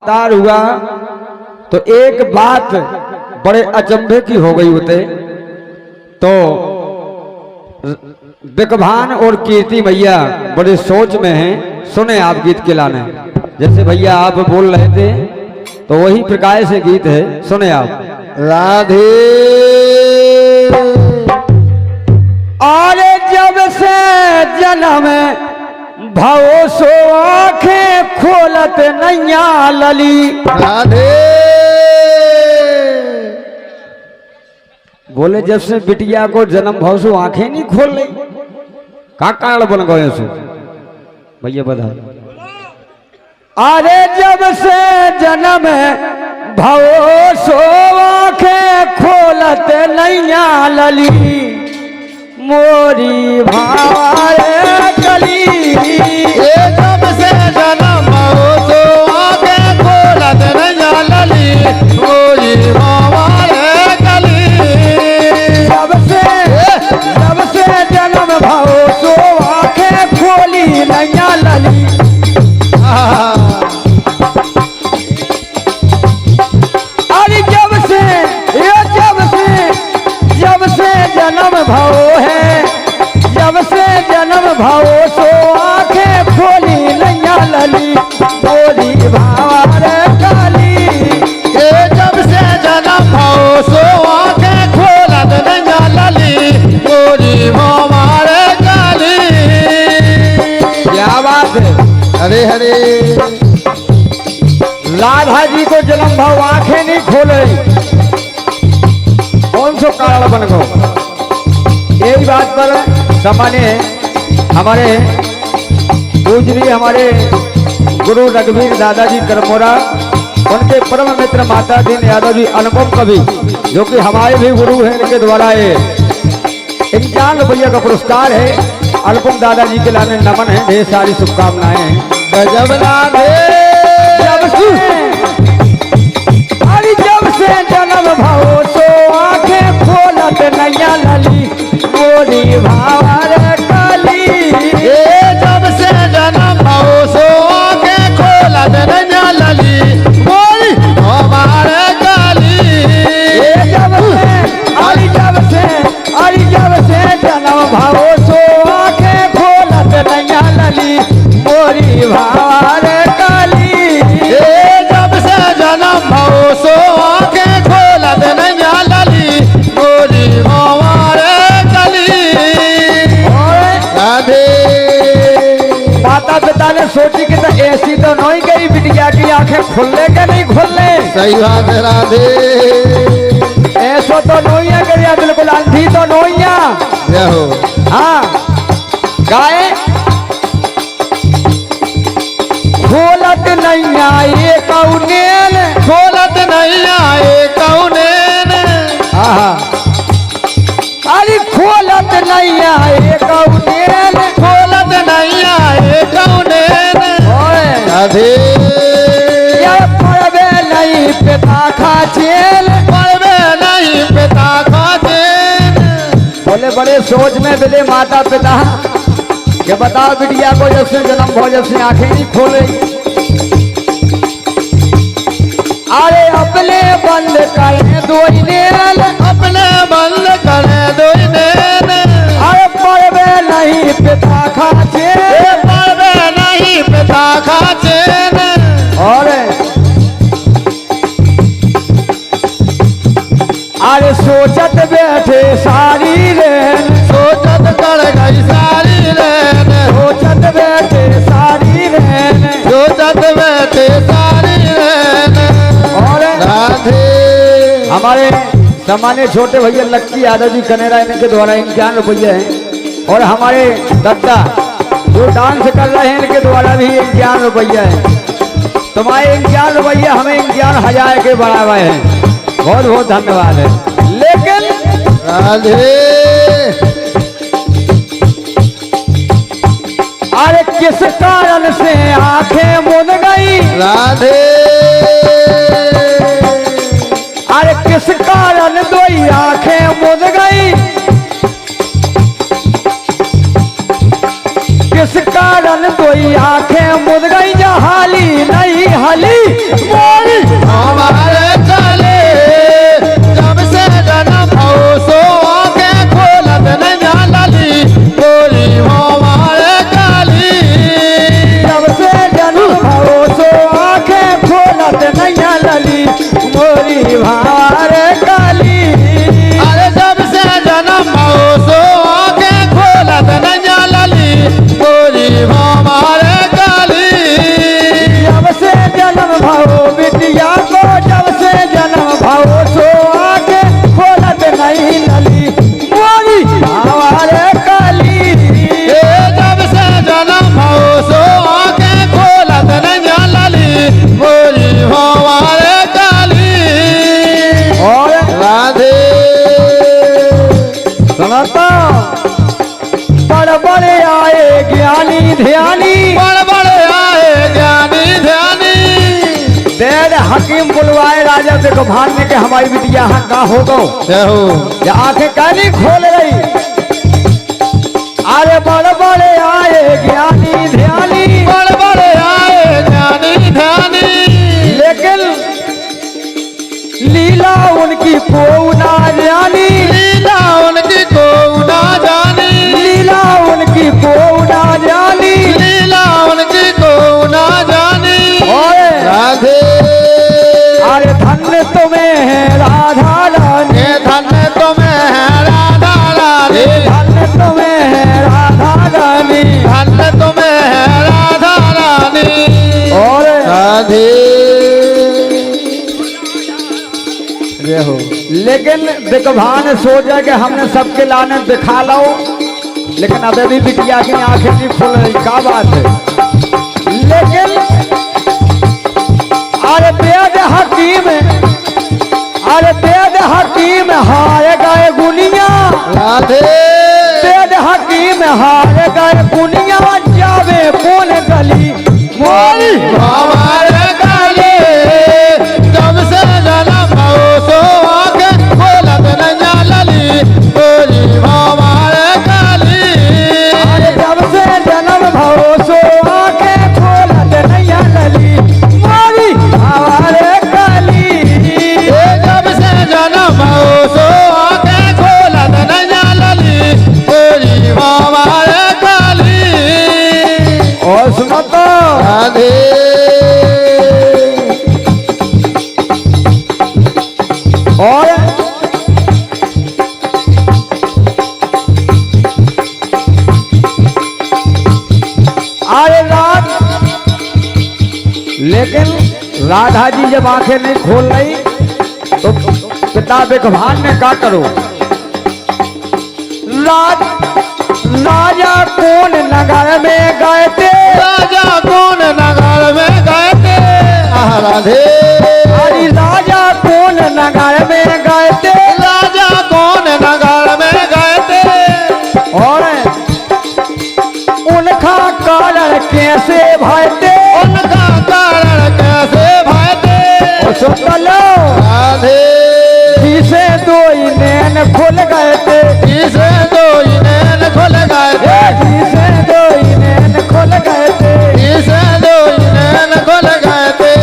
तार हुआ तो एक बात बड़े अचंभे की हो गई होते। तो बिकभान और कीर्ति मैया बड़े सोच में हैं। सुने आप गीत के लाने, जैसे भैया आप बोल रहे थे तो वही प्रकार से गीत है, सुने आप। राधे और जब से जन्म भवो सो आंखें खोलत नैया लली। राधे बोले जब से बिटिया को जन्म भव सो आंखें नहीं खोल रही, का कारण बन गए सो भैया बता। अरे जब से जन्म भवो सो आंखें खोलत नैया लली, मोरी भावारे कली। ये जब से जन्म हो तो आगे खोलत नैया लली, मोरी भावारे कली। जब से जन्म भवो सो आंखें खोली नैया लली। अरे जब से जन्म भवो है, जब से जन्म भवो सो आंखें खोली नैया लली, मोरी भावारे काली। ये जब से जन्म हो सो आगे खोलत नैया लली, मोरी भावारे कली। क्या बात है। हरे हरे राधा जी को जन्म भाव आंखें नहीं खोले, कौन सा कारण बन गो। यही बात पर सामान्य हमारे पूजनीय हमारे गुरु रघुवीर दादाजी करमोरा, उनके परम मित्र माता दीन यादव जी अनुपम कवि, जो कि हमारे भी गुरु हैं, इनके द्वारा ये 51 रुपया का पुरस्कार है। अनुपम दादाजी के लाने नमन है, ढेर सारी शुभकामनाएं हैं। गजब राधे जब से जन्म भवो सो आंखें खोलत नैया लली, मोरी भावारे काली। ये जब से जन्म हो सो आगे खोलत नैया लली, मोरी भावारे काली। जब से जन्म भवो सो आंखें खोलत नैया लली, मोरी भावारे काली। ये जब से जन्म हो सो आगे खोलत नैया लली, मोरी भावारे कली। राधे माता पिता ने सोची कि तो ऐसी तो नहीं गई बिटिया की आंखें खुलने के नहीं खुलने। सही बात है राधे। ऐसो तो नहीं है कि बिल्कुल अंधी तो नहीं है। जय हो। हाँ गाय खोलत नहीं आए कौनेन, खोलत नहीं आए कौनेन। अरे खोलत नहीं आए कौनेन, खोलत नहीं आए कौनेन। राधे पढ़वे नहीं पिता खाचेल, पढ़वे नहीं पिता खाचेन। बोले बड़े सोच में मिले माता पिता कि बताओ बिटिया को जब से जन्म हो जब से आंखें नहीं खोले। अरे अपने बंद करें दो नैन, अपने बंद करे दो नैन। अरे पढ़वे नहीं पिता खाचेल, पढ़वे नहीं पिता खाचेन। और अरे सोचत बैठे सारी रैन, सोचत कर गई सारी रैन। सोचत बैठे सारी रैन, सोचत बैठे सारी रैन। और राधे हमारे सामान्य छोटे भैया लक्की यादव जी कनेरा, इनके द्वारा 51 रुपये हैं। और हमारे दत्ता जो डांस कर रहे हैं, इनके द्वारा भी 51 रुपये है। तुम्हारे 51 रुपये हमें 51,000 के बराबर है। बहुत बहुत धन्यवाद है। लेकिन राधे अरे किस कारण से आंखें मुद गई, राधे अरे किस कारण दो आंखें मुद गई, किस कारण दो आंखें मुद गई। जहाली नहीं हली मोरी भारे काली। अरे जब से जन्म भाओ सो आंखें खोलत नैया लाली गोरी हमारे काली। जब से जन्म भाओ बिटिया को, जब से जन्म भाओ सो आके खोलत नहीं लली मोरी भारे काली। ए जब से जन्म भाओ सो आंखें खोलत नैया लाली गोरी हमारे काली। और राधे सुनता बड़ बड़े आए ज्ञानी ध्यानी, बड़ बड़े आए ज्ञानी ध्यानी। बैद हकीम बुलवाए राजा देखो भानने के हमारी बिटिया का हो गो या आंखें काली खोल रही। अरे बड़ बड़े आए ज्ञानी ध्यानी, बड़ बड़े आए ज्ञानी ध्यानी। लेकिन लीला उनकी को ना जानी, लीला उनकी को ना जानी, लीला उनकी को ना जानी। लीला उनकी को ना जानी। ओए राधे अरे धन्य तुम्हें है राधा रानी, ये धन्य तुम्हें है राधा रानी, धन्य तुम्हें है राधा रानी। धन्य तुम्हें है राधा रानी। और राधे हो लेकिन दिखभान सोचा कि हमने सबके लाने दिखा लो, लेकिन अबे भी बिटिया की आंखें नहीं खुल रही। क्या बात है? लेकिन अरे बेद हकीम, अरे बेद हकीम हार गए गुनिया, राधे बेद हकीम हार गए गुनिया। जावे कौन गली मोरी हमारे काली। जब से जन्म भाओ सो आंखें खोलत नैया लाली गोरी हमारे काली। अरे जब से जन्म भाओ सो आंखें खोलत नैया लली मोरी हमारे काली। ए जब से जन्म भाओ सो आंखें खोलत नैया लाली गोरी हमारे काली। और सुनो तो राधे और अरे रात, लेकिन राधा जी जब आंखें नहीं खोल रही तो पिता बिखभान ने क्या करो। राजा कौन नगर में गए थे, राजा कौन नगर में गए थे। राधे अरे राजा कौन नगर में गए थे, राजा कौन नगर में गए थे। और उनका कारण कैसे भय थे, उनका कारण कैसे भय थे। और सुन लो राधे जिसे दो ही नैन खुल गए थे, जिसे दो ही नैन खुल गए थे, जिसे दो ही नैन खुल गए थे। जिसे दो ही नैन खुल गए थे।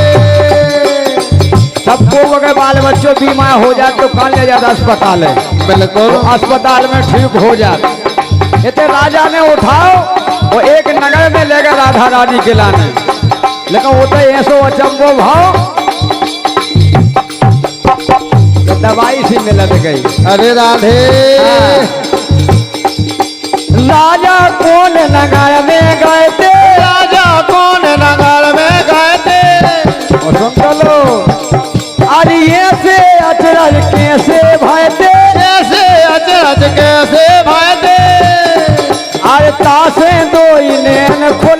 सबको अगर बाल बच्चों बीमार हो जाए तो कहाँ ले जाता अस्पताल है, बिल्कुल तो अस्पताल में ठीक हो जाता। इतने राजा ने उठाओ वो एक नगर में ले गए राधा रानी के लाने, लेकिन वो तो ऐसो अचंबो भाव तो दवाई सी मिलत गई। अरे राधे राजा कौन नगर में गए थे, राजा कौन नगर में गए थे। और सुन लो अरे ऐसे अचरज कैसे भय थे, कैसे अचरज कैसे भय थे। अरे तासे दो ही नैन खुल